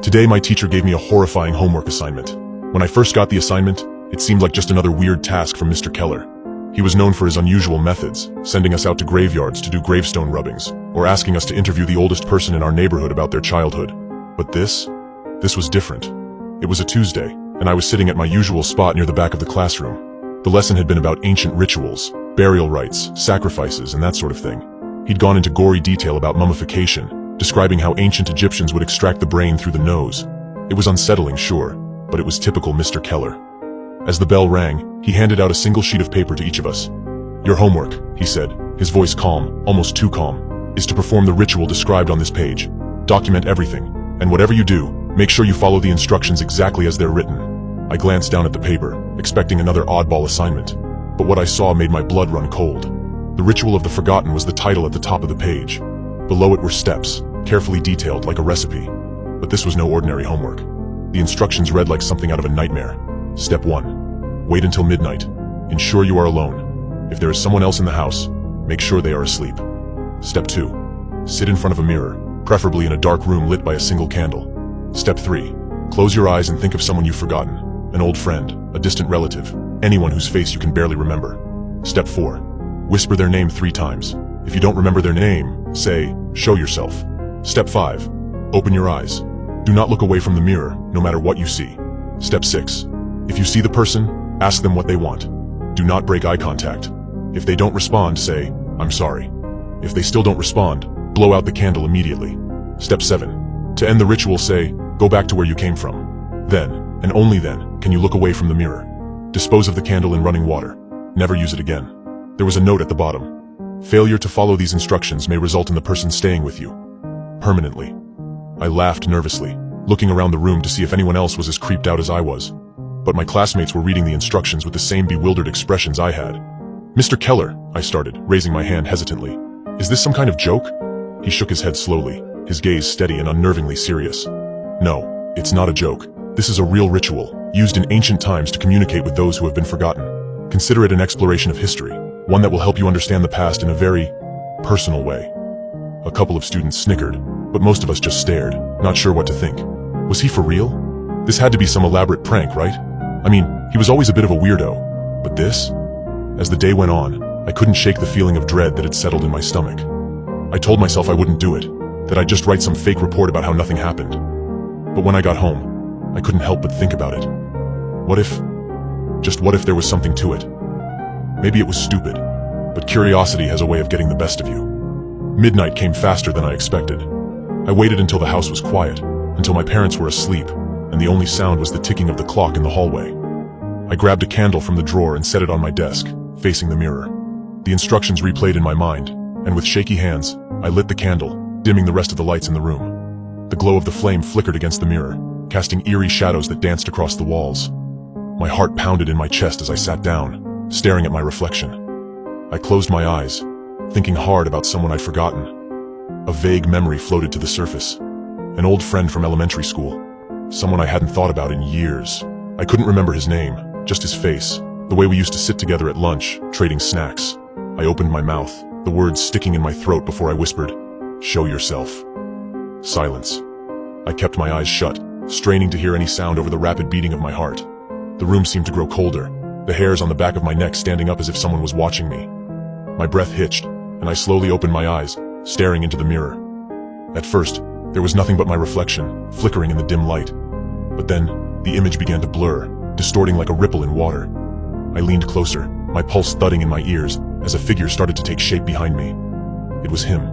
Today my teacher gave me a horrifying homework assignment. When I first got the assignment, it seemed like just another weird task from Mr. Keller. He was known for his unusual methods, sending us out to graveyards to do gravestone rubbings, or asking us to interview the oldest person in our neighborhood about their childhood. But this was different. It was a Tuesday, and I was sitting at my usual spot near the back of the classroom. The lesson had been about ancient rituals, burial rites, sacrifices, and that sort of thing. He'd gone into gory detail about mummification, describing how ancient Egyptians would extract the brain through the nose. It was unsettling, sure, but it was typical Mr. Keller. As the bell rang, he handed out a single sheet of paper to each of us. "Your homework," he said, his voice calm, almost too calm, "is to perform the ritual described on this page. Document everything, and whatever you do, make sure you follow the instructions exactly as they're written." I glanced down at the paper, expecting another oddball assignment, but what I saw made my blood run cold. The Ritual of the Forgotten was the title at the top of the page. Below it were steps, carefully detailed like a recipe. But this was no ordinary homework. The instructions read like something out of a nightmare. Step 1. Wait until midnight. Ensure you are alone. If there is someone else in the house, make sure they are asleep. Step 2. Sit in front of a mirror, preferably in a dark room lit by a single candle. Step 3. Close your eyes and think of someone you've forgotten. An old friend, a distant relative, anyone whose face you can barely remember. Step 4. Whisper their name 3 times. If you don't remember their name, say, "Show yourself." Step 5. Open your eyes. Do not look away from the mirror, no matter what you see. Step 6. If you see the person, ask them what they want. Do not break eye contact. If they don't respond, say, "I'm sorry." If they still don't respond, blow out the candle immediately. Step 7. To end the ritual, say, "Go back to where you came from." Then, and only then, can you look away from the mirror. Dispose of the candle in running water. Never use it again. There was a note at the bottom. Failure to follow these instructions may result in the person staying with you permanently. I laughed nervously, looking around the room to see if anyone else was as creeped out as I was. But my classmates were reading the instructions with the same bewildered expressions I had. "Mr. Keller," I started, raising my hand hesitantly. "Is this some kind of joke?" He shook his head slowly, his gaze steady and unnervingly serious. "No, it's not a joke. This is a real ritual, used in ancient times to communicate with those who have been forgotten. Consider it an exploration of history, one that will help you understand the past in a very personal way." A couple of students snickered, but most of us just stared, not sure what to think. Was he for real? This had to be some elaborate prank, right? I mean, he was always a bit of a weirdo. But this? As the day went on, I couldn't shake the feeling of dread that had settled in my stomach. I told myself I wouldn't do it, that I'd just write some fake report about how nothing happened. But when I got home, I couldn't help but think about it. What if there was something to it? Maybe it was stupid, but curiosity has a way of getting the best of you. Midnight came faster than I expected. I waited until the house was quiet, until my parents were asleep, and the only sound was the ticking of the clock in the hallway. I grabbed a candle from the drawer and set it on my desk, facing the mirror. The instructions replayed in my mind, and with shaky hands, I lit the candle, dimming the rest of the lights in the room. The glow of the flame flickered against the mirror, casting eerie shadows that danced across the walls. My heart pounded in my chest as I sat down, staring at my reflection. I closed my eyes, thinking hard about someone I'd forgotten. A vague memory floated to the surface. An old friend from elementary school. Someone I hadn't thought about in years. I couldn't remember his name, just his face, the way we used to sit together at lunch, trading snacks. I opened my mouth, the words sticking in my throat before I whispered, "Show yourself." Silence. I kept my eyes shut, straining to hear any sound over the rapid beating of my heart. The room seemed to grow colder, the hairs on the back of my neck standing up as if someone was watching me. My breath hitched, and I slowly opened my eyes, staring into the mirror. At first, there was nothing but my reflection, flickering in the dim light. But then, the image began to blur, distorting like a ripple in water. I leaned closer, my pulse thudding in my ears, as a figure started to take shape behind me. It was him.